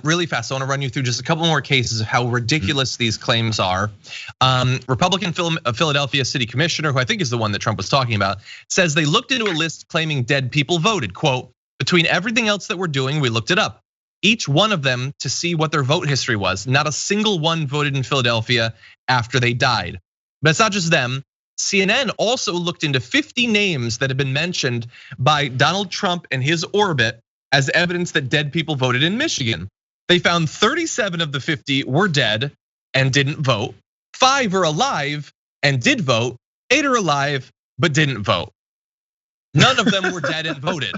really fast. I want to run you through just a couple more cases of how ridiculous these claims are. Republican Philadelphia City Commissioner, who I think is the one that Trump was talking about, says they looked into a list claiming dead people voted. Quote, between everything else that we're doing, we looked it up. Each one of them to see what their vote history was. Not a single one voted in Philadelphia after they died. But it's not just them. CNN also looked into 50 names that have been mentioned by Donald Trump and his orbit as evidence that dead people voted in Michigan. They found 37 of the 50 were dead and didn't vote. 5 are alive and did vote. 8 are alive but didn't vote. None of them were dead and voted.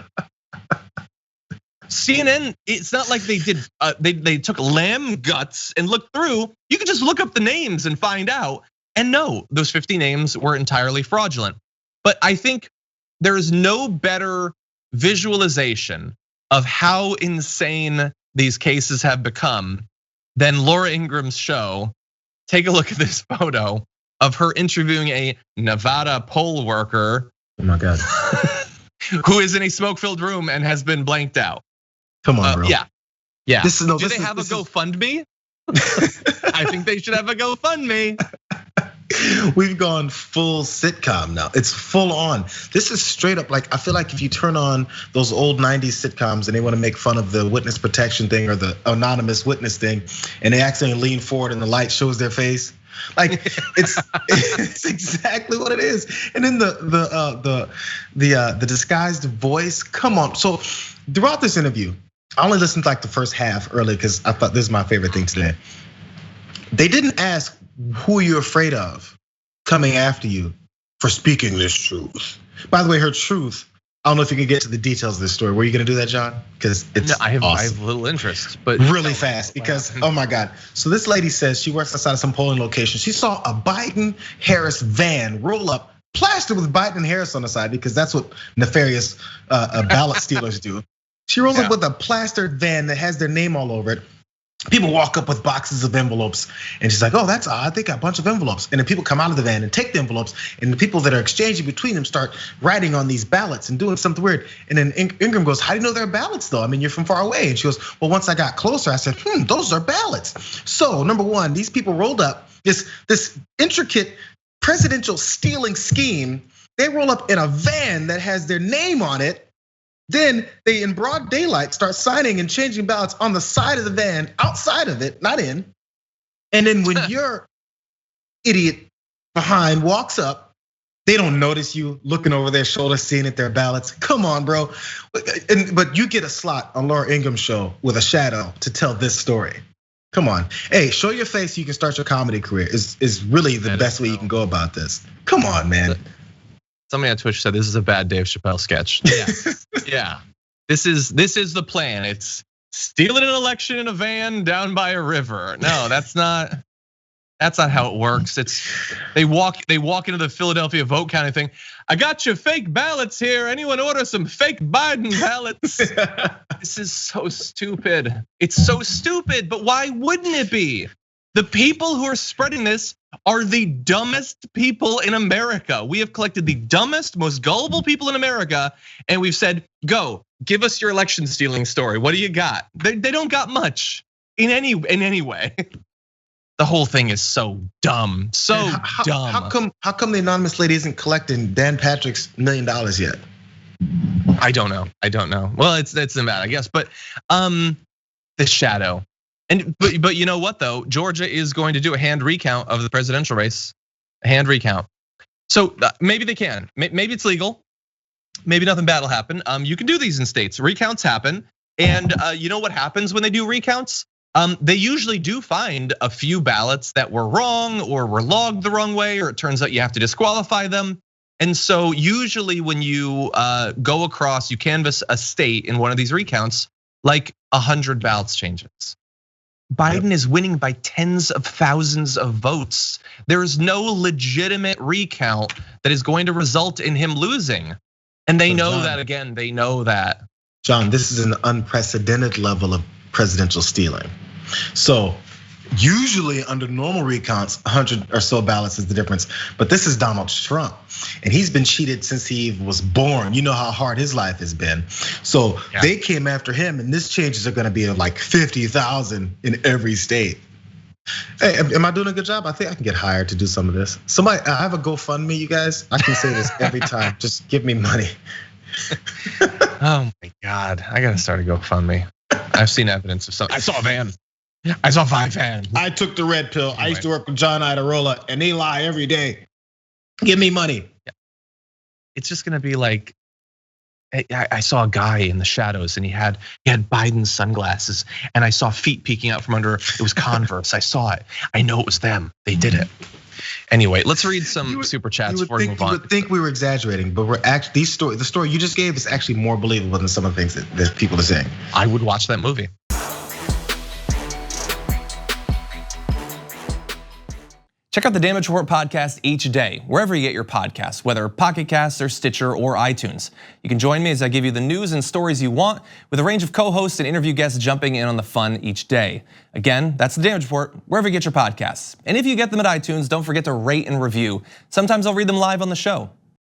CNN, it's not like they did. They took lamb guts and looked through. You can just look up the names and find out. And no, those 50 names were entirely fraudulent. But I think there is no better visualization of how insane these cases have become than Laura Ingram's show. Take a look at this photo of her interviewing a Nevada poll worker. Oh my God. Who is in a smoke-filled room and has been blanked out. Come on, bro. Yeah. Do they have a this GoFundMe? I think they should have a GoFundMe. We've gone full sitcom now. It's full on. This is straight up like, I feel like if you turn on those old 90s sitcoms and they want to make fun of the witness protection thing or the anonymous witness thing, and they accidentally lean forward and the light shows their face. Like it's exactly what it is. And then the disguised voice. Come on. So throughout this interview, I only listened to like the first half early because I thought this is my favorite thing today. They didn't ask who you're afraid of coming after you for speaking this truth. By the way, her truth, I don't know if you can get to the details of this story. Were you gonna do that, John? Because it's awesome. I have little interest, but really fast because oh my God. So this lady says she works outside of some polling location. She saw a Biden-Harris van roll up, plastered with Biden and Harris on the side because that's what nefarious ballot stealers do. She rolls up with a plastered van that has their name all over it. People walk up with boxes of envelopes and she's like, oh, that's odd. They got a bunch of envelopes. And then people come out of the van and take the envelopes. And the people that are exchanging between them start writing on these ballots and doing something weird. And then Ingram goes, how do you know they're ballots though? I mean, you're from far away. And she goes, well, once I got closer, I said, those are ballots. So number one, these people rolled up this intricate presidential stealing scheme. They roll up in a van that has their name on it. Then they, in broad daylight, start signing and changing ballots on the side of the van, outside of it, not in. And then when your idiot behind walks up, they don't notice you looking over their shoulder, seeing that they're ballots. Come on, bro. But you get a slot on Laura Ingram's show with a shadow to tell this story. Come on. Hey, show your face so you can start your comedy career is really the best way you can go about this. Come on, man. Somebody on Twitch said this is a bad Dave Chappelle sketch. Yeah. This is the plan. It's stealing an election in a van down by a river. No, that's not how it works. It's they walk into the Philadelphia vote counting thing. I got you fake ballots here. Anyone order some fake Biden ballots? This is so stupid. It's so stupid, but why wouldn't it be? The people who are spreading this are the dumbest people in America. We have collected the dumbest, most gullible people in America, and we've said, go, give us your election stealing story. What do you got? They don't got much in any way. The whole thing is so dumb, dumb. How come the anonymous lady isn't collecting Dan Patrick's $1 million yet? I don't know. Well, it's Nevada, I guess, but the shadow. But you know what though? Georgia is going to do a hand recount of the presidential race, a hand recount. So maybe they can, maybe it's legal. Maybe nothing bad will happen. You can do these in states. Recounts happen, and you know what happens when they do recounts? They usually do find a few ballots that were wrong or were logged the wrong way, or it turns out you have to disqualify them. And so usually when you go across, you canvass a state in one of these recounts, like 100 ballots changes. Biden is winning by tens of thousands of votes. There is no legitimate recount that is going to result in him losing. And they know that, again, they know that. John, this is an unprecedented level of presidential stealing. So Usually under normal recounts, 100 or so ballots is the difference. But this is Donald Trump, and he's been cheated since he was born. You know how hard his life has been. So they came after him, and this changes are gonna be like 50,000 in every state. Hey, am I doing a good job? I think I can get hired to do some of this. Somebody, I have a GoFundMe, you guys. I can say this every time. Just give me money. Oh my God, I gotta start a GoFundMe. I've seen evidence of something. I saw a van. I saw 5 vans. I took the red pill. Anyway. I used to work with John Iadarola, and they lie every day. Give me money. It's just gonna be like, I saw a guy in the shadows, and he had Biden's sunglasses, and I saw feet peeking out from under. It was Converse. I saw it. I know it was them. They did it. Anyway, let's read some super chats before we move on. You would think we were exaggerating, but we're actually the story you just gave is actually more believable than some of the things that people are saying. I would watch that movie. Check out the Damage Report podcast each day, wherever you get your podcasts, whether Pocket Casts or Stitcher or iTunes. You can join me as I give you the news and stories you want, with a range of co-hosts and interview guests jumping in on the fun each day. Again, that's the Damage Report, wherever you get your podcasts. And if you get them at iTunes, don't forget to rate and review. Sometimes I'll read them live on the show.